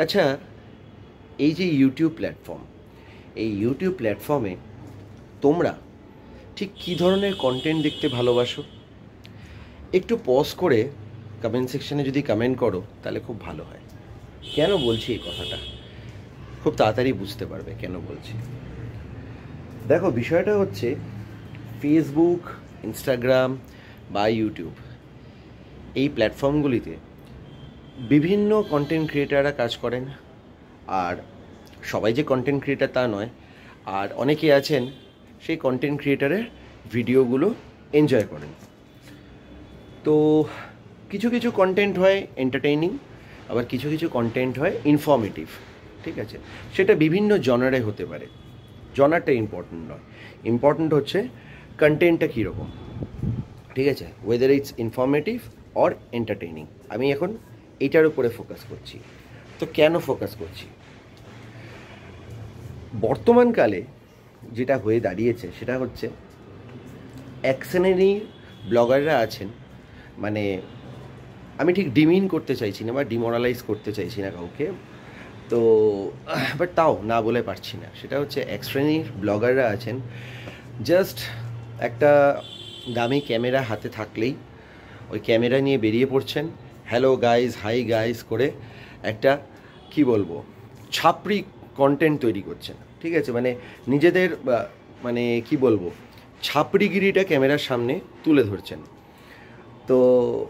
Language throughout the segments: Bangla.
আচ্ছা, এই যে ইউটিউব প্ল্যাটফর্ম, এই ইউটিউব প্ল্যাটফর্মে তোমরা ঠিক কী ধরনের কন্টেন্ট দেখতে ভালোবাসো? একটু পজ করে কমেন্ট সেকশনে যদি কমেন্ট করো তাহলে খুব ভালো হয়। কেন বলছি এই কথাটা খুব তাড়াতাড়ি বুঝতে পারবে কেন বলছি। দেখো, বিষয়টা হচ্ছে ফেসবুক, ইনস্টাগ্রাম বা ইউটিউব, এই প্ল্যাটফর্মগুলিতে বিভিন্ন কন্টেন্ট ক্রিয়েটাররা কাজ করেন। আর সবাই যে কন্টেন্ট ক্রিয়েটার তা নয়, আর অনেকে আছেন সেই কন্টেন্ট ক্রিয়েটারের ভিডিওগুলো এনজয় করেন। তো কিছু কিছু কন্টেন্ট হয় এন্টারটেইনিং, আবার কিছু কিছু কন্টেন্ট হয় ইনফর্মেটিভ। ঠিক আছে, সেটা বিভিন্ন জনারে হতে পারে। জনারটা ইম্পর্ট্যান্ট নয়, ইম্পর্ট্যান্ট হচ্ছে কন্টেন্টটা কীরকম। ঠিক আছে, whether it's informative or entertaining. আমি এখন এইটার উপরে ফোকাস করছি। তো কেন ফোকাস করছি? বর্তমানকালে যেটা হয়ে দাঁড়িয়েছে সেটা হচ্ছে এক শ্রেণীর ব্লগাররা আছেন, মানে আমি ঠিক ডিমিন করতে চাইছি না বা ডিমোরালাইজ করতে চাইছি না কাউকে, তো বাট তাও না বলে পারছি না। সেটা হচ্ছে এক শ্রেণীর ব্লগাররা আছেন, জাস্ট একটা দামি ক্যামেরা হাতে থাকলেই ওই ক্যামেরা নিয়ে বেরিয়ে পড়ছেন, হ্যালো গাইজ, হাই গাইজ করে একটা কি বলবো ছাপড়ি কন্টেন্ট তৈরি করছেন। ঠিক আছে, মানে নিজেদের মানে কি বলবো ছাপড়িগিরিটা ক্যামেরার সামনে তুলে ধরছেন। তো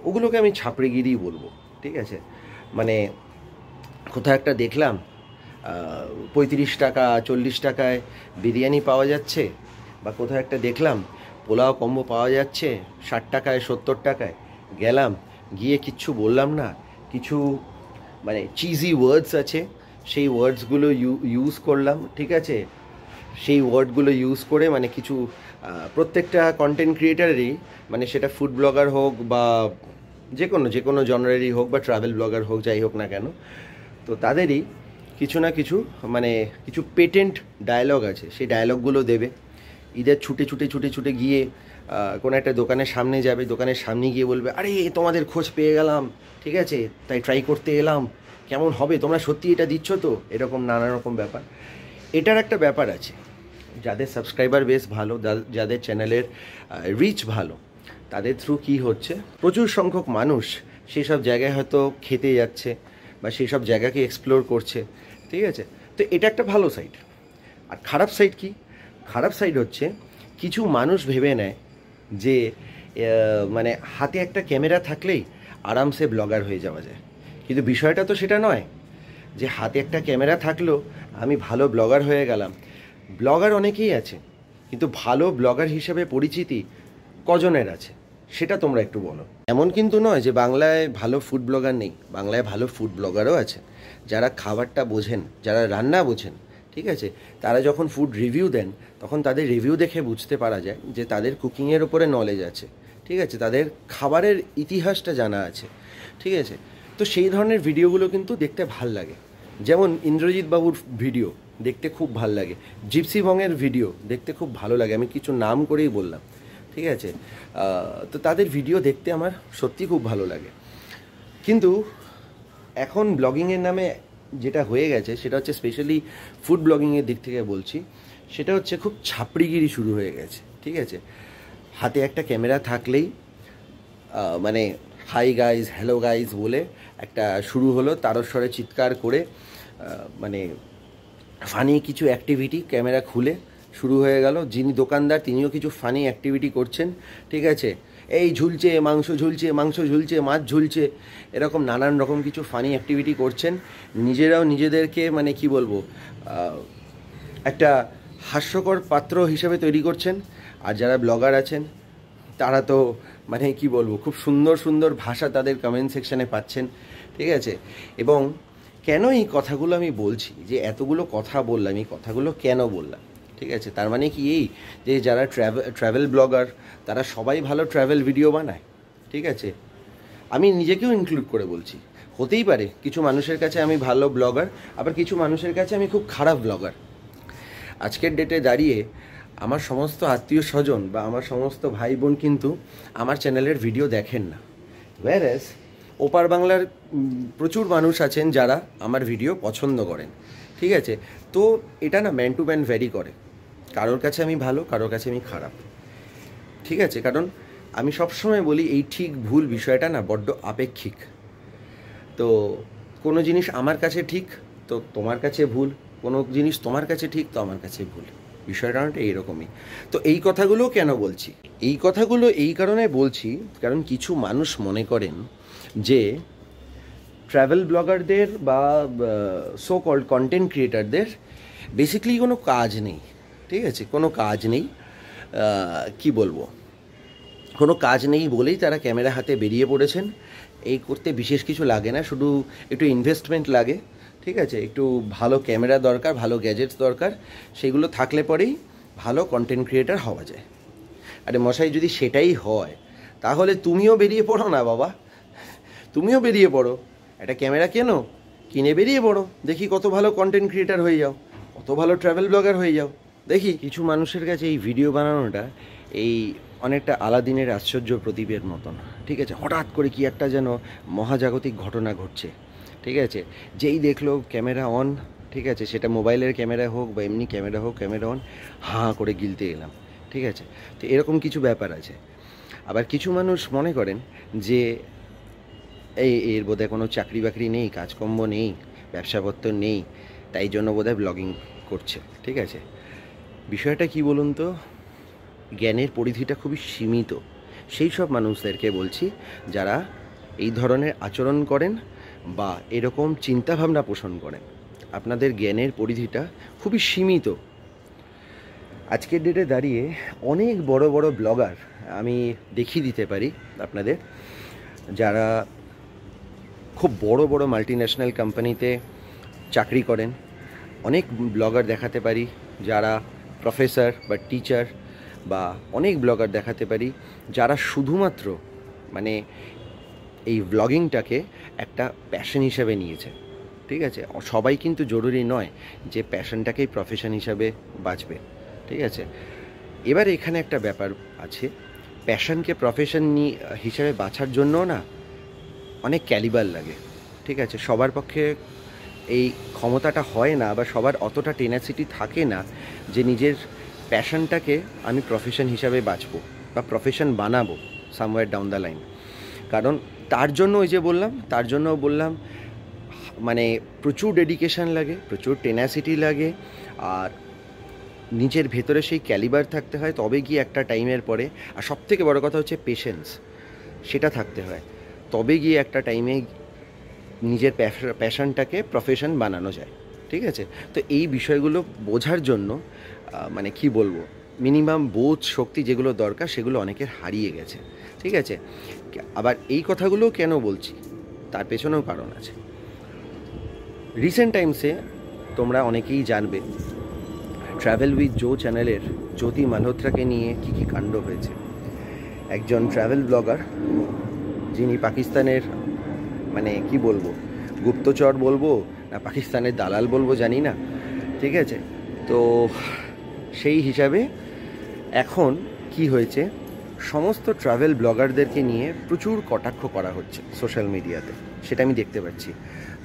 ওগুলোকে আমি ছাপড়িগিরি বলবো। ঠিক আছে, মানে কোথাও একটা দেখলাম 35 টাকা 40 টাকায় বিরিয়ানি পাওয়া যাচ্ছে, বা কোথাও একটা দেখলাম পোলাও কম্বো পাওয়া যাচ্ছে 60 টাকায় 70 টাকায়, গেলাম, গিয়ে কিচ্ছু বললাম না, কিছু মানে চিজি ওয়ার্ডস আছে, সেই ওয়ার্ডসগুলো ইউজ করলাম। ঠিক আছে, সেই ওয়ার্ডগুলো ইউজ করে মানে কিছু প্রত্যেকটা কন্টেন্ট ক্রিয়েটারেরই, মানে সেটা ফুড ব্লগার হোক বা যে কোনো জনারেরই হোক বা ট্রাভেল ব্লগার হোক, যাই হোক না কেন, তো তাদেরই কিছু না কিছু মানে কিছু পেটেন্ট ডায়লগ আছে, সেই ডায়লগগুলো দেবে। ঈদের ছুটে ছুটে ছুটে ছুটে গিয়ে কোনো একটা দোকানের সামনে যাবে, দোকানের সামনে গিয়ে বলবে, আরে তোমাদের খোঁজ পেয়ে গেলাম, ঠিক আছে, তাই ট্রাই করতে এলাম, কেমন হবে, তোমরা সত্যি এটা দিচ্ছ তো, এরকম নানা রকম ব্যাপার। এটার একটা ব্যাপার আছে, যাদের সাবস্ক্রাইবার বেস ভালো, যাদের চ্যানেলের রিচ ভালো, তাদের থ্রু কী হচ্ছে, প্রচুর সংখ্যক মানুষ সেই সব জায়গায় হয়তো খেতে যাচ্ছে বা সেই সব জায়গাকে এক্সপ্লোর করছে। ঠিক আছে, তো এটা একটা ভালো সাইড। আর খারাপ সাইড কি? খারাপ সাইড হচ্ছে কিছু মানুষ ভেবে নেয় যে মানে হাতে একটা ক্যামেরা থাকলেই আরামসে ব্লগার হয়ে যাওয়া যায়। কিন্তু বিষয়টা তো সেটা নয় যে হাতে একটা ক্যামেরা থাকলেও আমি ভালো ব্লগার হয়ে গেলাম। ব্লগার অনেকেই আছে, কিন্তু ভালো ব্লগার হিসেবে পরিচিতি কজনের আছে সেটা তোমরা একটু বলো। এমন কিন্তু নয় যে বাংলায় ভালো ফুড ব্লগার নেই, বাংলায় ভালো ফুড ব্লগারও আছে, যারা খাবারটা বোঝেন, যারা রান্না বোঝেন। ঠিক আছে, তারা যখন ফুড রিভিউ দেন তখন তাদের রিভিউ দেখে বুঝতে পারা যায় যে তাদের কুকিংয়ের ওপরে নলেজ আছে। ঠিক আছে, তাদের খাবারের ইতিহাসটা জানা আছে। ঠিক আছে, তো সেই ধরনের ভিডিওগুলো কিন্তু দেখতে ভাল লাগে। যেমন ইন্দ্রজিৎ বাবুর ভিডিও দেখতে খুব ভাল লাগে, জিপসি ভংয়ের ভিডিও দেখতে খুব ভালো লাগে, আমি কিছু নাম করেই বললাম। ঠিক আছে, তো তাদের ভিডিও দেখতে আমার সত্যি খুব ভালো লাগে। কিন্তু এখন ব্লগিংয়ের নামে যেটা হয়ে গেছে সেটা হচ্ছে, স্পেশালি ফুড ব্লগিংয়ের দিক থেকে বলছি, সেটা হচ্ছে খুব ছাপড়িগিরি শুরু হয়ে গেছে। ঠিক আছে, হাতে একটা ক্যামেরা থাকলেই মানে হাই গাইজ, হ্যালো গাইজ বলে একটা শুরু হলো, তারস্বরে চিৎকার করে মানে ফানি কিছু অ্যাক্টিভিটি ক্যামেরা খুলে শুরু হয়ে গেল। যিনি দোকানদার তিনিও কিছু ফানি অ্যাক্টিভিটি করছেন। ঠিক আছে, এই ঝুলছে মাংস, ঝুলছে মাংস, ঝুলছে মাছ, ঝুলছে, এরকম নানান রকম কিছু ফানি অ্যাক্টিভিটি করছেন। নিজেরাও নিজেদেরকে মানে কি বলবো একটা হাস্যকর পাত্র হিসেবে তৈরি করছেন। আর যারা ব্লগার আছেন তারা তো মানে কি বলবো খুব সুন্দর সুন্দর ভাষা তাদের কমেন্ট সেকশানে পাচ্ছেন। ঠিক আছে, এবং কেন এই কথাগুলো আমি বলছি, যে এতগুলো কথা বললাম, এই কথাগুলো কেন বললাম? ঠিক আছে, তার মানে কি এই যে যারা ট্রাভেল ব্লগার তারা সবাই ভালো ট্রাভেল ভিডিও বানায়? ঠিক আছে, আমি নিজেকেও ইনক্লুড করে বলছি, হতেই পারে কিছু মানুষের কাছে আমি ভালো ব্লগার, আবার কিছু মানুষের কাছে আমি খুব খারাপ ব্লগার। আজকের ডেটে দাঁড়িয়ে আমার সমস্ত আত্মীয় স্বজন বা আমার সমস্ত ভাই বোন কিন্তু আমার চ্যানেলের ভিডিও দেখেন না, ওয়্যারএজ ওপার বাংলার প্রচুর মানুষ আছেন যারা আমার ভিডিও পছন্দ করেন, ঠিক আছে। তো এটা না ম্যান টু ম্যান ভ্যারি করে, কারোর কাছে আমি ভালো, কারোর কাছে আমি খারাপ, ঠিক আছে। কারণ আমি সবসময় বলি এই ঠিক ভুল বিষয়টা না বড্ড আপেক্ষিক। তো কোনো জিনিস আমার কাছে ঠিক তো তোমার কাছে ভুল, কোনো জিনিস তোমার কাছে ঠিক তো আমার কাছে ভুল, বিষয়টা এইরকমই। তো এই কথাগুলো কেন বলছি? এই কথাগুলো এই কারণে বলছি কারণ কিছু মানুষ মনে করেন যে ট্রাভেল ব্লগারদের বা সো কল্ড কন্টেন্ট ক্রিয়েটারদের বেসিক্যালি কোনো কাজ নেই, ঠিক আছে, কোনো কাজ নেই। কি বলবো, কোনো কাজ নেই বলেই তারা ক্যামেরা হাতে বেরিয়ে পড়েছেন। এই করতে বিশেষ কিছু লাগে না, শুধু একটু ইনভেস্টমেন্ট লাগে, ঠিক আছে, একটু ভালো ক্যামেরা দরকার, ভালো গ্যাজেটস দরকার, সেগুলো থাকলে পরেই ভালো কন্টেন্ট ক্রিয়েটার হওয়া যায়। আরে মশাই, যদি সেটাই হয় তাহলে তুমিও বেরিয়ে পড়ো না বাবা, তুমিও বেরিয়ে পড়ো, একটা ক্যামেরা কিনে বেরিয়ে পড়ো, দেখি কত ভালো কন্টেন্ট ক্রিয়েটার হয়ে যাও, কত ভালো ট্রাভেল ব্লগার হয়ে যাও। দেখি কিছু মানুষের কাছে এই ভিডিও বানানোটা এই অনেকটা আলাদিনের আশ্চর্য প্রদীপের মতন, ঠিক আছে। হঠাৎ করে কি একটা যেন মহাজাগতিক ঘটনা ঘটছে, ঠিক আছে। যেই দেখলো ক্যামেরা অন, ঠিক আছে, সেটা মোবাইলের ক্যামেরা হোক বা এমনি ক্যামেরা হোক, ক্যামেরা অন, হাঁ করে গিলতে গেলাম, ঠিক আছে। তো এরকম কিছু ব্যাপার আছে। আবার কিছু মানুষ মনে করেন যে এর বোধহয় কোনো চাকরি বাকরি নেই, কাজকর্ম নেই, ব্যবসাপত্র নেই, তাই জন্য বোধহয় ব্লগিং করছে, ঠিক আছে। বিষয়টা কি বলুন তো, জ্ঞানের পরিধিটা খুবই সীমিত। সেই সব মানুষদেরকে বলছি যারা এই ধরনের আচরণ করেন বা এরকম চিন্তাভাবনা পোষণ করেন, আপনাদের জ্ঞানের পরিধিটা খুবই সীমিত। আজকের ডেটে দাঁড়িয়ে অনেক বড় বড় ব্লগার আমি দেখিয়ে দিতে পারি আপনাদের, যারা খুব বড় বড় মাল্টিন্যাশনাল কোম্পানিতে চাকরি করেন। অনেক ব্লগার দেখাতে পারি যারা প্রফেসর বা টিচার, বা অনেক ব্লগার দেখাতে পারি যারা শুধুমাত্র মানে এই ব্লগিংটাকে একটা প্যাশন হিসাবে নিয়েছে, ঠিক আছে। সবাই কিন্তু জরুরি নয় যে প্যাশনটাকেই প্রফেশন হিসাবে বাঁচবে, ঠিক আছে। এবার এখানে একটা ব্যাপার আছে, প্যাশনকে প্রফেশন হিসাবে বাঁচার জন্য না অনেক ক্যালিবার লাগে, ঠিক আছে। সবার পক্ষে এই ক্ষমতাটা হয় না, বা সবার অতটা টেনাসিটি থাকে না যে নিজের প্যাশনটাকে আমি প্রফেশন হিসাবে বাঁচবো বা প্রফেশন বানাবো সামওয়্যার ডাউন দ্য লাইন। কারণ তার জন্য ওই যে বললাম মানে প্রচুর ডেডিকেশান লাগে, প্রচুর টেনাসিটি লাগে, আর নিজের ভেতরে সেই ক্যালিবার থাকতে হয়, তবে গিয়ে একটা টাইমের পরে, আর সবথেকে বড় কথা হচ্ছে পেশেন্স, সেটা থাকতে হয়, তবে গিয়ে একটা টাইমে নিজের প্যাশনটাকে প্রফেশন বানানো যায়, ঠিক আছে। তো এই বিষয়গুলো বোঝার জন্য মানে কি বলবো, মিনিমাম বোধ শক্তি যেগুলো দরকার সেগুলো অনেকের হারিয়ে গেছে, ঠিক আছে। আবার এই কথাগুলো কেন বলছি তার পেছনেও কারণ আছে। রিসেন্ট টাইমসে তোমরা অনেকেই জানবে ট্রাভেল উইথ জো চ্যানেলের জ্যোতি মালহোত্রাকে নিয়ে কী কী কাণ্ড হয়েছে। একজন ট্রাভেল ব্লগার, যিনি পাকিস্তানের মানে কি বলবো, গুপ্তচর বলবো না পাকিস্তানের দালাল বলবো জানি না, ঠিক আছে। তো সেই হিসাবে এখন কি হয়েছে, সমস্ত ট্রাভেল ব্লগারদেরকে নিয়ে প্রচুর কটাক্ষ করা হচ্ছে সোশ্যাল মিডিয়াতে, সেটা আমি দেখতে পাচ্ছি।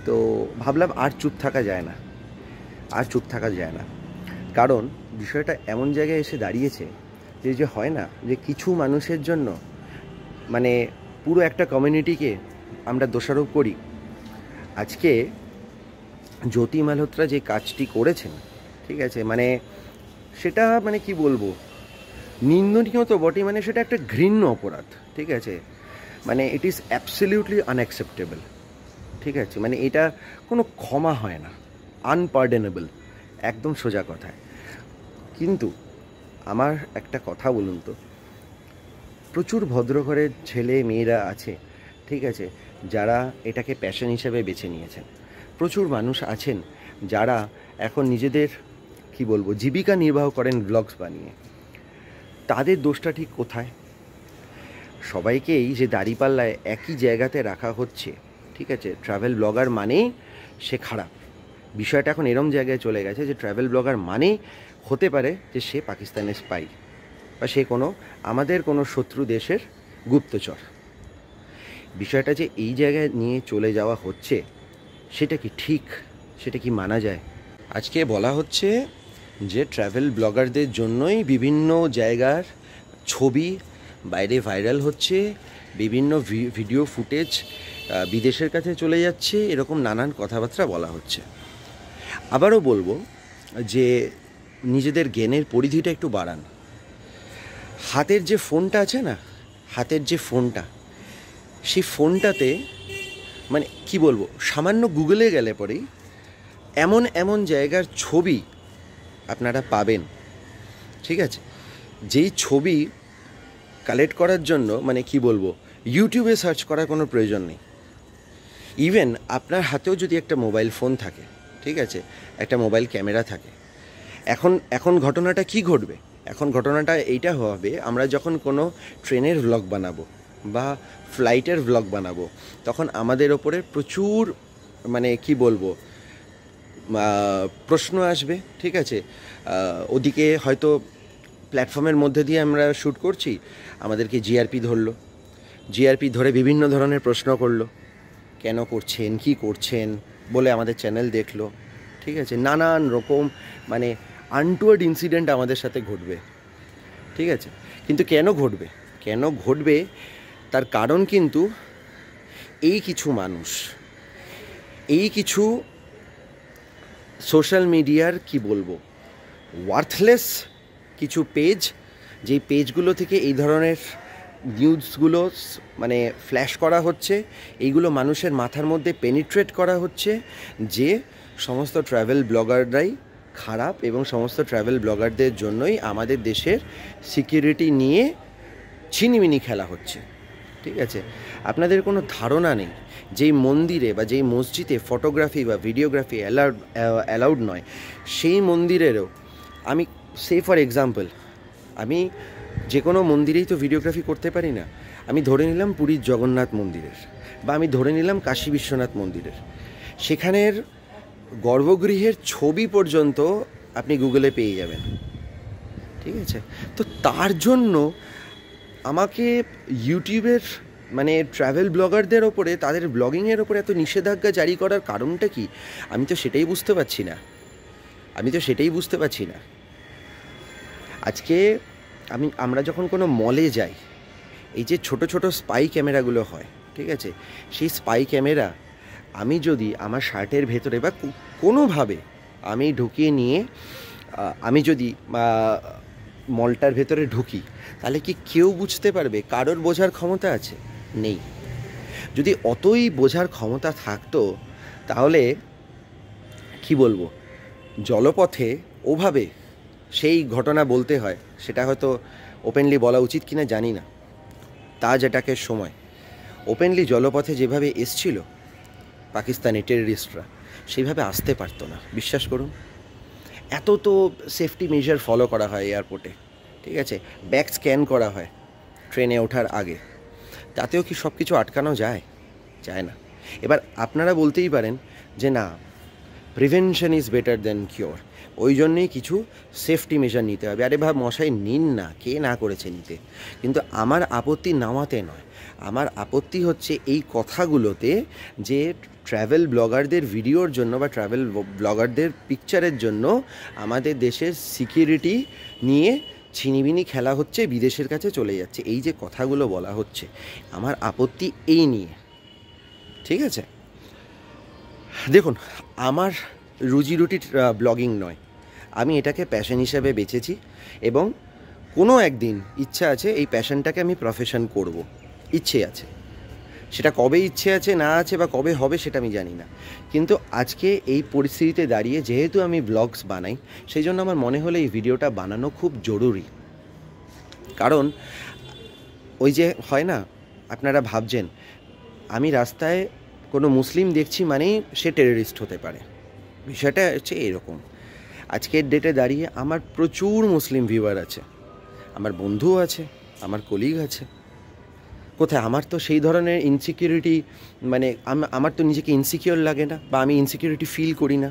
তো ভাবলাম আর চুপ থাকা যায় না, কারণ বিষয়টা এমন জায়গায় এসে দাঁড়িয়েছে যে হয় না যে কিছু মানুষের জন্য মানে পুরো একটা কমিউনিটিকে আমরা দোষারোপ করি। আজকে জ্যোতি মালহোত্রা যে কাজটি করেছেন, ঠিক আছে, মানে সেটা মানে কি বলবো, নিন্দনীয় তো বটে, মানে সেটা একটা ঘৃণ্য অপরাধ, ঠিক আছে। মানে ইট ইজ অ্যাবসলিউটলি আনঅ্যাকসেপ্টেবল, ঠিক আছে। মানে এটা কোনো ক্ষমা হয় না, আনপার্ডনেবল, একদম সোজা কথায়। কিন্তু আমার একটা কথা বলুন তো, প্রচুর ভদ্রঘরের ছেলে মেয়েরা আছে, ঠিক আছে, যারা এটাকে প্যাশন হিসেবে বেছে নিয়েছেন। প্রচুর মানুষ আছেন যারা এখন নিজেদের কি বলবো জীবিকা নির্বাহ করেন ব্লগস বানিয়ে। তাদের দোষটা ঠিক কোথায়? সবাইকেই যে দাঁড়িপাল্লায় একই জায়গাতে রাখা হচ্ছে, ঠিক আছে, ট্রাভেল ব্লগার মানেই সে খারাপ। বিষয়টা এখন এরম জায়গায় চলে গেছে যে ট্রাভেল ব্লগার মানেই হতে পারে যে সে পাকিস্তানের স্পাই, বা সে আমাদের কোনো শত্রু দেশের গুপ্তচর। বিষয়টা যে এই জায়গায় নিয়ে চলে যাওয়া হচ্ছে, সেটা কি ঠিক, সেটা কি মানা যায়? আজকে বলা হচ্ছে যে ট্রাভেল ব্লগারদের জন্যই বিভিন্ন জায়গার ছবি বাইরে ভাইরাল হচ্ছে, বিভিন্ন ভিডিও ফুটেজ বিদেশের কাছে চলে যাচ্ছে, এরকম নানান কথাবার্তা বলা হচ্ছে। আবারও বলবো যে নিজেদের জ্ঞানের পরিধিটা একটু বাড়ান। হাতের যে ফোনটা আছে না, হাতের যে ফোনটা, সেই ফোনটাতে মানে কি বলবো, সামান্য গুগলে গেলে পরেই এমন এমন জায়গার ছবি আপনারা পাবেন, ঠিক আছে? যেই ছবি কালেক্ট করার জন্য মানে কি বলবো, ইউটিউবে সার্চ করার কোনো প্রয়োজন নেই। ইভেন আপনার হাতেও যদি একটা মোবাইল ফোন থাকে, ঠিক আছে, একটা মোবাইল ক্যামেরা থাকে, এখন ঘটনাটা কি ঘটবে? এখন ঘটনাটা এইটা হবে, আমরা যখন কোনো ট্রেনের ভ্লগ বানাবো বা ফ্লাইটের ভ্লগ বানাবো, তখন আমাদের ওপরে প্রচুর মানে কি বলবো প্রশ্ন আসবে, ঠিক আছে? ওদিকে হয়তো প্ল্যাটফর্মের মধ্যে দিয়ে আমরা শ্যুট করছি, আমাদেরকে জিআরপি ধরলো, জিআরপি ধরে বিভিন্ন ধরনের প্রশ্ন করলো, কেন করছেন, কি করছেন বলে আমাদের চ্যানেল দেখলো, ঠিক আছে? নানান রকম মানে আনটুয়ার্ড ইনসিডেন্ট আমাদের সাথে ঘটবে, ঠিক আছে? কিন্তু কেন ঘটবে তার কারণ কিন্তু এই কিছু মানুষ, এই কিছু সোশ্যাল মিডিয়ার কি বলবো ওয়ার্থলেস কিছু পেজ, যেই পেজগুলো থেকে এই ধরনের নিউজগুলো মানে ফ্ল্যাশ করা হচ্ছে, এইগুলো মানুষের মাথার মধ্যে পেনিট্রেট করা হচ্ছে যে সমস্ত ট্রাভেল ব্লগাররাই খারাপ এবং সমস্ত ট্রাভেল ব্লগারদের জন্যই আমাদের দেশের সিকিউরিটি নিয়ে ছিনিমিনি খেলা হচ্ছে, ঠিক আছে? আপনাদের কোনো ধারণা নেই যেই মন্দিরে বা যেই মসজিদে ফটোগ্রাফি বা ভিডিওগ্রাফি অ্যালাউড নয়, সেই মন্দিরেরও আমি ফর এক্সাম্পল আমি যে কোনো মন্দিরেই তো ভিডিওগ্রাফি করতে পারি না। আমি ধরে নিলাম পুরীর জগন্নাথ মন্দিরের, বা আমি ধরে নিলাম কাশী বিশ্বনাথ মন্দিরের, সেখানের গর্ভগৃহের ছবি পর্যন্ত আপনি গুগলে পেয়ে যাবেন, ঠিক আছে? তো তার জন্য আমাকে ইউটিউবের মানে ট্রাভেল ব্লগারদের ওপরে, তাদের ব্লগিংয়ের ওপরে এত নিষেধাজ্ঞা জারি করার কারণটা কি? আমি তো সেটাই বুঝতে পারছি না। আজকে আমরা যখন কোনো মলে যাই, এই যে ছোট ছোট স্পাই ক্যামেরাগুলো হয়, ঠিক আছে, সেই স্পাই ক্যামেরা আমি যদি আমার শার্টের ভেতরে বা কোনোভাবে আমি ঢুকিয়ে নিয়ে আমি যদি মলটার ভেতরে ঢুকি, তাহলে কি কেউ বুঝতে পারবে? কারোর বোঝার ক্ষমতা আছে? নেই। যদি অতই বোঝার ক্ষমতা থাকতো, তাহলে কি বলবো, জলপথে ওভাবে সেই ঘটনা বলতে হয়, সেটা হয়তো ওপেনলি বলা উচিত কিনা জানি না, তাজ অ্যাটাকের সময় ওপেনলি জলপথে যেভাবে এসছিল পাকিস্তানি টেররিস্টরা, সেইভাবে আসতে পারতো না, বিশ্বাস করুন। এত তো সেফটি মেজার ফলো করা হয় এয়ারপোর্টে, ঠিক আছে, ব্যাগ স্ক্যান করা হয় ট্রেনে ওঠার আগে, তাতেও কি সব কিছু আটকানো যায় না? এবার আপনারা বলতেই পারেন যে না, prevention is better then cure, ওই জন্যেই কিছু সেফটি মেজার নিতে হবে। আরে ভাব মশাই, নিন না, কে না করেছে নিতে, কিন্তু আমার আপত্তি নামাতে নয়, আমার আপত্তি হচ্ছে এই কথাগুলোতে যে ট্রাভেল ব্লগারদের ভিডিওর জন্য বা ট্রাভেল ব্লগারদের পিকচারের জন্য আমাদের দেশের সিকিউরিটি নিয়ে ছিনিবিনি খেলা হচ্ছে, বিদেশের কাছে চলে যাচ্ছে, এই যে কথাগুলো বলা হচ্ছে, আমার আপত্তি এই নিয়ে, ঠিক আছে? দেখুন, আমার রুজি রুটি ব্লগিং নয়, আমি এটাকে প্যাশন হিসাবে বেছেছি এবং কোনো একদিন ইচ্ছা আছে এই প্যাশনটাকে আমি প্রফেশন করব, ইচ্ছে আছে। সেটা কবে ইচ্ছে আছে না আছে বা কবে হবে সেটা আমি জানি না, কিন্তু আজকে এই পরিস্থিতিতে দাঁড়িয়ে যেহেতু আমি ব্লগস বানাই, সেই জন্য আমার মনে হলো এই ভিডিওটা বানানো খুব জরুরি। কারণ ওই যে হয় না, আপনারা ভাবছেন আমি রাস্তায় কোনো মুসলিম দেখছি মানেই সে টেররিস্ট হতে পারে, বিষয়টা হচ্ছে এরকম। আজকের ডেটে দাঁড়িয়ে আমার প্রচুর মুসলিম ভিউয়ার আছে, আমার বন্ধুও আছে, আমার কলিগ আছে। কোথায় আমার তো সেই ধরনের ইনসিকিউরিটি মানে আমার তো নিজেকে ইনসিকিউর লাগে না, বা আমি ইনসিকিউরিটি ফিল করি না।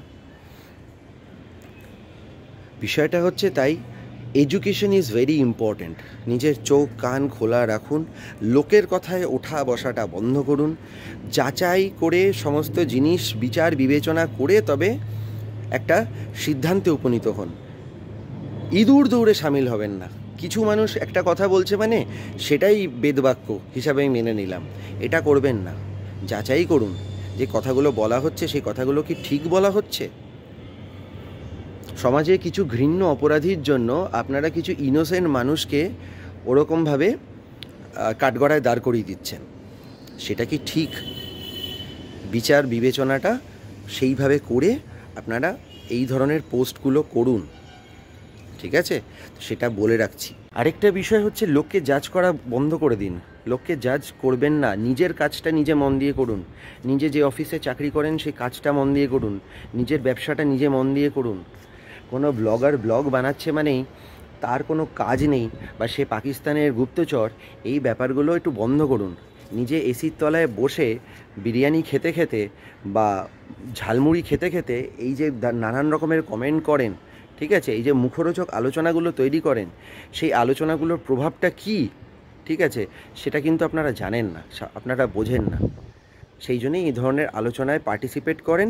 বিষয়টা হচ্ছে তাই এডুকেশন ইজ ভেরি ইম্পর্ট্যান্ট। নিজের চোখ কান খোলা রাখুন, লোকের কথায় ওঠা বসাটা বন্ধ করুন, যাচাই করে সমস্ত জিনিস বিচার বিবেচনা করে তবে একটা সিদ্ধান্তে উপনীত হন। ইঁদুর দৌড়ে সামিল হবেন না। কিছু মানুষ একটা কথা বলছে মানে সেটাই বেদবাক্য হিসাবে আমি মেনে নিলাম, এটা করবেন না। যাচাই করুন যে কথাগুলো বলা হচ্ছে সেই কথাগুলো কি ঠিক বলা হচ্ছে। সমাজে কিছু ঘৃণ্য অপরাধীর জন্য আপনারা কিছু ইনোসেন্ট মানুষকে ওরকমভাবে কাঠগড়ায় দাঁড় করিয়ে দিচ্ছেন, সেটা কি ঠিক? বিচার বিবেচনাটা সেইভাবে করে আপনারা এই ধরনের পোস্টগুলো করুন, ঠিক আছে? সেটা বলে রাখছি। আরেকটা বিষয় হচ্ছে, লোককে জাজ করা বন্ধ করে দিন। লোককে জাজ করবেন না, নিজের কাজটা নিজে মন দিয়ে করুন। নিজে যে অফিসে চাকরি করেন সেই কাজটা মন দিয়ে করুন, নিজের ব্যবসাটা নিজে মন দিয়ে করুন। কোনো ব্লগার ব্লগ বানাচ্ছে মানেই তার কোনো কাজ নেই বা সে পাকিস্তানের গুপ্তচর, এই ব্যাপারগুলো একটু বন্ধ করুন। নিজে এসির তলায় বসে বিরিয়ানি খেতে খেতে বা ঝালমুড়ি খেতে খেতে এই যে নানান রকমের কমেন্ট করেন, ঠিক আছে, এই যে মুখরোচক আলোচনাগুলো তৈরি করেন, সেই আলোচনাগুলোর প্রভাবটা কি, ঠিক আছে, সেটা কিন্তু আপনারা জানেন না, আপনারা বোঝেন না। সেই জন্যই এই ধরনের আলোচনায় পার্টিসিপেট করেন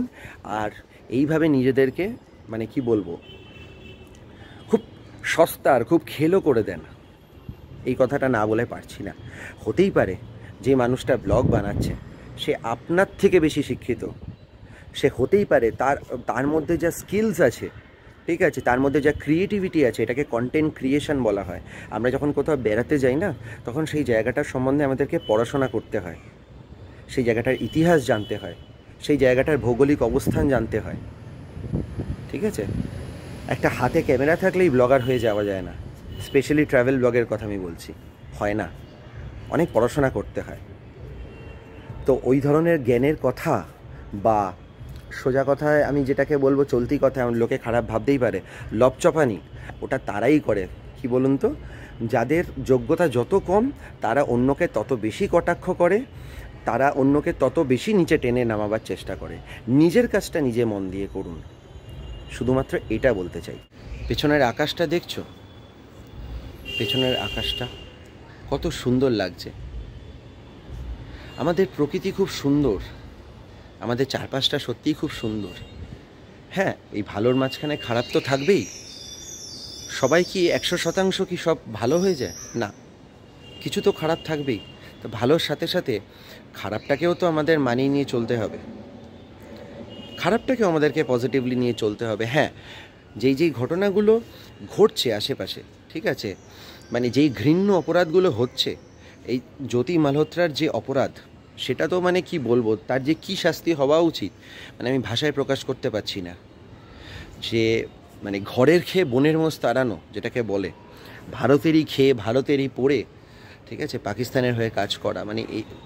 আর এইভাবে নিজেদেরকে মানে কি বলবো, খুব সস্তা আর খুব খেলো করে দেন। এই কথাটা না বলে পারছি না। হতেই পারে যে মানুষটা ব্লগ বানাচ্ছে সে আপনার থেকে বেশি শিক্ষিত, সে হতেই পারে তার মধ্যে যা স্কিলস আছে, ঠিক আছে, তার মধ্যে যা ক্রিয়েটিভিটি আছে, এটাকে কন্টেন্ট ক্রিয়েশন বলা হয়। আমরা যখন কোথাও বেড়াতে যাই না, তখন সেই জায়গাটার সম্বন্ধে আমাদেরকে পড়াশোনা করতে হয়, সেই জায়গাটার ইতিহাস জানতে হয়, সেই জায়গাটার ভৌগোলিক অবস্থান জানতে হয়, ঠিক আছে? একটা হাতে ক্যামেরা থাকলেই ব্লগার হয়ে যাওয়া যায় না। স্পেশালি ট্রাভেল ব্লগের কথা আমি বলছি, হয় না, অনেক পড়াশোনা করতে হয়। তো ওই ধরনের জ্ঞানের কথা বা সোজা কথায় আমি যেটাকে বলবো চলতি কথায়, লোকে খারাপ ভাবতেই পারে, লপচপানি, ওটা তারাই করে, কি বলুন তো, যাদের যোগ্যতা যত কম তারা অন্যকে তত বেশি কটাক্ষ করে, তারা অন্যকে তত বেশি নিচে টেনে নামাবার চেষ্টা করে। নিজের কাজটা নিজে মন দিয়ে করুন, শুধুমাত্র এটা বলতে চাই। পেছনের আকাশটা দেখছো? পেছনের আকাশটা কত সুন্দর লাগছে। আমাদের প্রকৃতি খুব সুন্দর, আমাদের চারপাশটা সত্যিই খুব সুন্দর। হ্যাঁ, এই ভালোর মাঝখানে খারাপ তো থাকবেই। সবাই কি 100% কি সব ভালো হয়ে যায়? না, কিছু তো খারাপ থাকবেই। তো ভালোর সাথে সাথে খারাপটাকেও তো আমাদের মানিয়ে নিয়ে চলতে হবে, খারাপটাকেও আমাদেরকে পজিটিভলি নিয়ে চলতে হবে। হ্যাঁ, যেই ঘটনাগুলো ঘটছে আশেপাশে, ঠিক আছে, মানে যেই ঘৃণ্য অপরাধগুলো হচ্ছে, এই জ্যোতি মালহোত্রার যে অপরাধ, সেটা তো মানে কি বলবো, তার যে কি শাস্তি হওয়া উচিত, মানে আমি ভাষায় প্রকাশ করতে পারছি না। যে মানে ঘরের খেয়ে বনের মোষ তাড়ানো যেটাকে বলে, ভারতেরই খেয়ে ভারতেরই পড়ে, ঠিক আছে, পাকিস্তানের হয়ে কাজ করা, মানে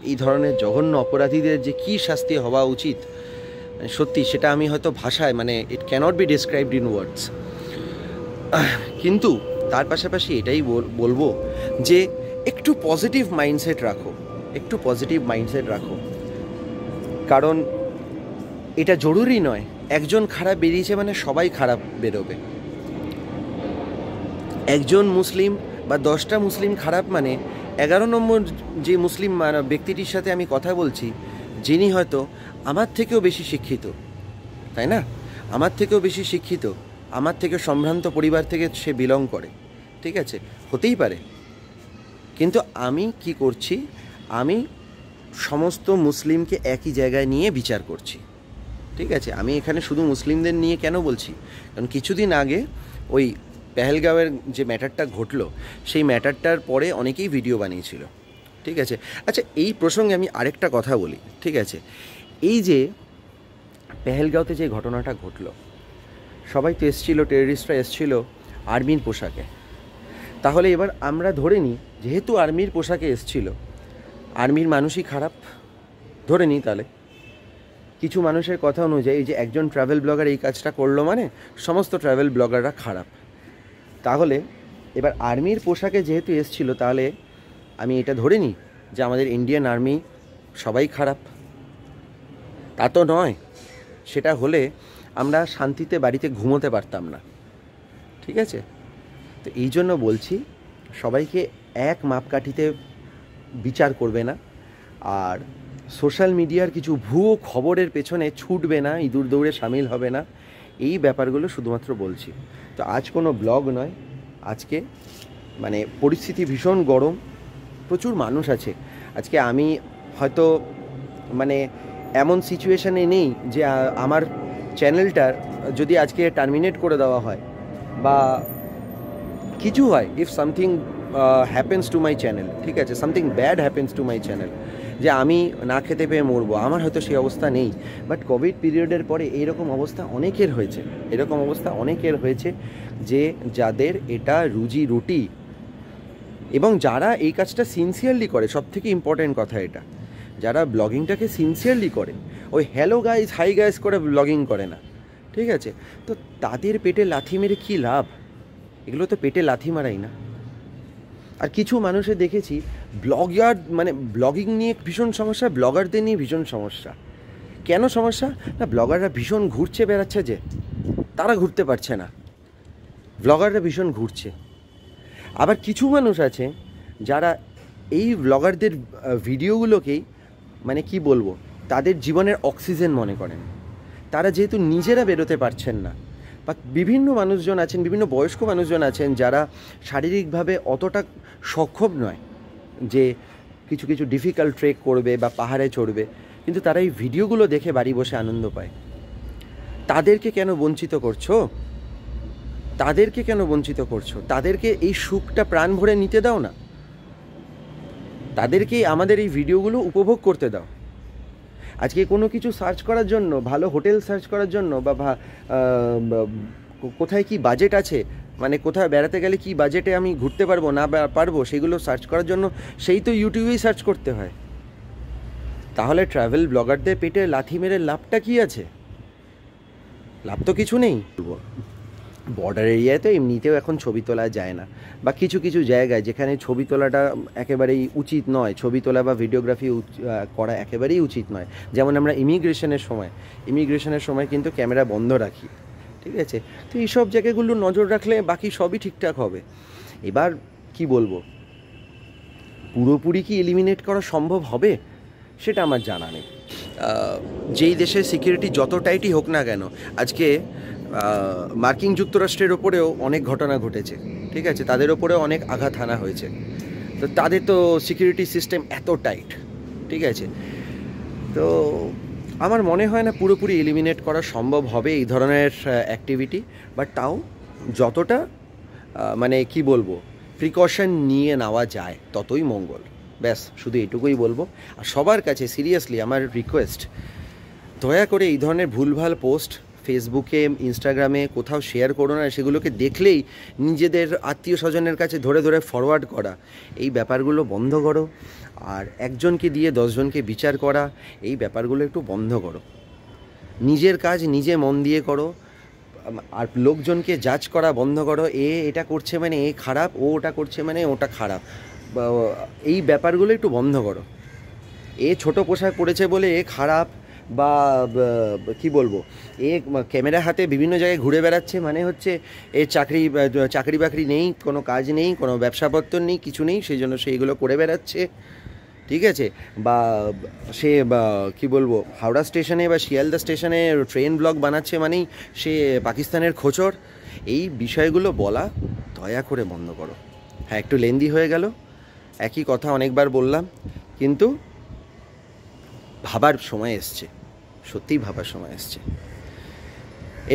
এই ধরনের জঘন্য অপরাধীদের যে কি শাস্তি হওয়া উচিত, মানে সত্যি সেটা আমি হয়তো ভাষায় মানে it cannot be described in words. কিন্তু তার পাশাপাশি এটাই বলবো যে একটু পজিটিভ মাইন্ডসেট রাখো, একটু পজিটিভ মাইন্ডসেট রাখো। কারণ এটা জরুরি নয় একজন খারাপ বেরিয়েছে মানে সবাই খারাপ বেরোবে। একজন মুসলিম বা 10টা মুসলিম খারাপ মানে 11 নম্বর যে মুসলিম ব্যক্তিটির সাথে আমি কথা বলছি, যিনি হয়তো আমার থেকেও বেশি শিক্ষিত, তাই না, আমার থেকেও বেশি শিক্ষিত, আমার থেকে সম্ভ্রান্ত পরিবার থেকে সে বিলং করে, ঠিক আছে, হতেই পারে। কিন্তু আমি কি করছি, আমি সমস্ত মুসলিমকে একই জায়গায় নিয়ে বিচার করছি, ঠিক আছে। আমি এখানে শুধু মুসলিমদের নিয়ে কেন বলছি, কারণ কিছুদিন আগে ওই পেহেলগাঁওয়ের যে ম্যাটারটা ঘটলো, সেই ম্যাটারটার পরে অনেকেই ভিডিও বানিয়েছিল, ঠিক আছে। আচ্ছা, এই প্রসঙ্গে আমি আরেকটা কথা বলি, ঠিক আছে। এই যে পেহেলগাঁওতে যে ঘটনাটা ঘটলো, সবাই তো এসেছিলো, টেররিস্টরা এসেছিলো আর্মির পোশাকে। তাহলে এবার আমরা ধরে নিই, যেহেতু আর্মির পোশাকে এসেছিলো, আর্মির মানুষই খারাপ ধরে নিই। তাহলে কিছু মানুষের কথা অনুযায়ী এই যে একজন ট্রাভেল ব্লগার এই কাজটা করলো মানে সমস্ত ট্রাভেল ব্লগাররা খারাপ। তাহলে এবার আর্মির পোশাকে যেহেতু এসেছিলো, তাহলে আমি এটা ধরে নিই যে আমাদের ইন্ডিয়ান আর্মি সবাই খারাপ? তা তো নয়। সেটা হলে আমরা শান্তিতে বাড়িতে ঘুমোতে পারতাম না, ঠিক আছে। তো এই জন্য বলছি সবাইকে এক মাপকাঠিতে বিচার করবে না, আর সোশ্যাল মিডিয়ার কিছু ভুয়ো খবরের পেছনে ছুটবে না, ইঁদুর দৌড়ে সামিল হবে না, এই ব্যাপারগুলো শুধুমাত্র বলছি। তো আজ কোনো ব্লগ নয়, আজকে মানে পরিস্থিতি ভীষণ গরম, প্রচুর মানুষ আছে। আজকে আমি হয়তো মানে এমন সিচুয়েশানে নেই যে আমার চ্যানেলটার যদি আজকে টার্মিনেট করে দেওয়া হয় বা কিছু হয়, if something happens to my channel, ঠিক আছে, something bad happens to my channel, যে আমি না খেতে পেয়ে মরবো, আমার হয়তো সেই অবস্থা নেই। বাট কোভিড পিরিয়ডের পরে এইরকম অবস্থা অনেকের হয়েছে, এরকম অবস্থা অনেকের হয়েছে যে যাদের এটা রুজি রুটি, এবং যারা এই কাজটা সিনসিয়ারলি করে, সব থেকে ইম্পর্ট্যান্ট কথা এটা, যারা ব্লগিংটাকে সিনসিয়ারলি করে, ওই হ্যালো গাইজ হাই গাইজ করে ব্লগিং করে না, ঠিক আছে, তো তাদের পেটে লাথি মেরে কী লাভ? এগুলো তো পেটে লাথি মারাই না। আর কিছু মানুষের দেখেছি ব্লগার, মানে ব্লগিং নিয়ে ভীষণ সমস্যা, ব্লগারদের নিয়ে ভীষণ সমস্যা। কেন সমস্যা? না, ব্লগাররা ভীষণ ঘুরছে বেড়াচ্ছে, যে তারা ঘুরতে পারছে না, ব্লগাররা ভীষণ ঘুরছে। আবার কিছু মানুষ আছে যারা এই ব্লগারদের ভিডিওগুলোকেই মানে কি বলবো, তাদের জীবনের অক্সিজেন মনে করেন। তারা যেহেতু নিজেরা বেরোতে পারছেন না, বা বিভিন্ন মানুষজন আছেন, বিভিন্ন বয়স্ক মানুষজন আছেন যারা শারীরিকভাবে অতটা সক্ষম নয় যে কিছু কিছু ডিফিকাল্ট ট্রেক করবে বা পাহাড়ে চড়বে, কিন্তু তারা এই ভিডিওগুলো দেখে বাড়ি বসে আনন্দ পায়। তাদেরকে কেন বঞ্চিত করছো? তাদেরকে কেন বঞ্চিত করছো? তাদেরকে এই সুখটা প্রাণ ভরে নিতে দাও না, তাদেরকেই আমাদের এই ভিডিওগুলো উপভোগ করতে দাও। আজকে কোনো কিছু সার্চ করার জন্য, ভালো হোটেল সার্চ করার জন্য, বা কোথায় কি বাজেট আছে, মানে কোথায় বেড়াতে গেলে কি বাজেটে আমি ঘুরতে পারবো না পারবো, সেগুলো সার্চ করার জন্য সেই তো ইউটিউবেই সার্চ করতে হয়। তাহলে ট্রাভেল ব্লগারদের পেটে লাথি মেরে লাভটা কি আছে? লাভ তো কিছু নেই। বর্ডার এরিয়ায় তো এমনিতেও এখন ছবি তোলা যায় না, বা কিছু কিছু জায়গায় যেখানে ছবি তোলাটা একেবারেই উচিত নয়, ছবি তোলা বা ভিডিওগ্রাফি করা একেবারেই উচিত নয়। যেমন আমরা ইমিগ্রেশনের সময় কিন্তু ক্যামেরা বন্ধ রাখি, ঠিক আছে, তো এইসব জায়গাগুলো নজর রাখলে বাকি সবই ঠিকঠাক হবে। এবার কি বলবো, পুরোপুরি কি এলিমিনেট করা সম্ভব হবে সেটা আমার জানা নেই। যেই দেশের সিকিউরিটি যত টাইটই হোক না কেন, আজকে মার্কিন যুক্তরাষ্ট্রের ওপরেও অনেক ঘটনা ঘটেছে, ঠিক আছে, তাদের ওপরেও অনেক আঘাত হানা হয়েছে, তো তাদের তো সিকিউরিটি সিস্টেম এত টাইট, ঠিক আছে, তো আমার মনে হয় না পুরোপুরি এলিমিনেট করা সম্ভব হবে এই ধরনের অ্যাক্টিভিটি, বাট তাও যতটা মানে কি বলবো প্রিকশন নিয়ে নেওয়া যায় ততই মঙ্গল। ব্যাস শুধু এটুকুই বলবো। আর সবার কাছে সিরিয়াসলি আমার রিকোয়েস্ট, দয়া করে এই ধরনের ভুলভাল পোস্ট ফেসবুকে, ইনস্টাগ্রামে কোথাও শেয়ার করো না। সেগুলোকে দেখলেই নিজেদের আত্মীয় স্বজনের কাছে ধরে ধরে ফরওয়ার্ড করা, এই ব্যাপারগুলো বন্ধ করো। আর একজনকে দিয়ে 10 জনকে বিচার করা, এই ব্যাপারগুলো একটু বন্ধ করো। নিজের কাজ নিজে মন দিয়ে করো, আর লোকজনকে জাজ করা বন্ধ করো। এটা করছে মানে এ খারাপ, ও ওটা করছে মানে ওটা খারাপ, এই ব্যাপারগুলো একটু বন্ধ করো। ছোট পোশাক পরেছে বলে এ খারাপ, বা কি বলবো, ক্যামেরা হাতে বিভিন্ন জায়গায় ঘুরে বেড়াচ্ছে মানে হচ্ছে চাকরি বাকরি নেই, কোনো কাজ নেই, কোনো ব্যবসাপত্র নেই, কিছু নেই, সেই জন্য সেইগুলো করে বেড়াচ্ছে, ঠিক আছে, বা সে কি বলবো হাওড়া স্টেশনে বা শিয়ালদা স্টেশনে ট্রেন ব্লগ বানাচ্ছে মানেই সে পাকিস্তানের খোঁচর। এই বিষয়গুলো বলা দয়া করে বন্ধ করো। হ্যাঁ, একটু লেন্দি হয়ে গেল, একই কথা অনেকবার বললাম, কিন্তু ভাবার সময় এসছে, সত্যিই ভাবার সময় এসছে।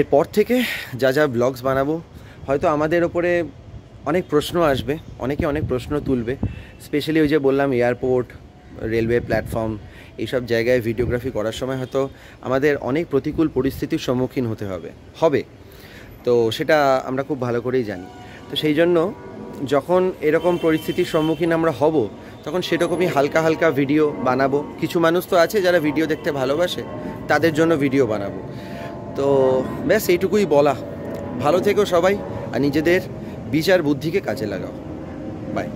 এরপর থেকে যা যা ব্লগস বানাবো, হয়তো আমাদের ওপরে অনেক প্রশ্ন আসবে, অনেকে অনেক প্রশ্ন তুলবে, স্পেশালি ওই যে বললাম এয়ারপোর্ট, রেলওয়ে প্ল্যাটফর্ম, এইসব জায়গায় ভিডিওগ্রাফি করার সময় হয়তো আমাদের অনেক প্রতিকূল পরিস্থিতির সম্মুখীন হতে হবে, তো সেটা আমরা খুব ভালো করেই জানি। তো সেই জন্য যখন এরকম পরিস্থিতির সম্মুখীন আমরা হব, তখন সেরকমই হালকা হালকা ভিডিও বানাবো। কিছু মানুষ তো আছে যারা ভিডিও দেখতে ভালোবাসে, তাদের জন্য ভিডিও বানাবো। তো ব্যাস এইটুকুই বলা। ভালো থেকো সবাই, আর নিজেদের বিচার বুদ্ধিকে কাজে লাগাও। বাই।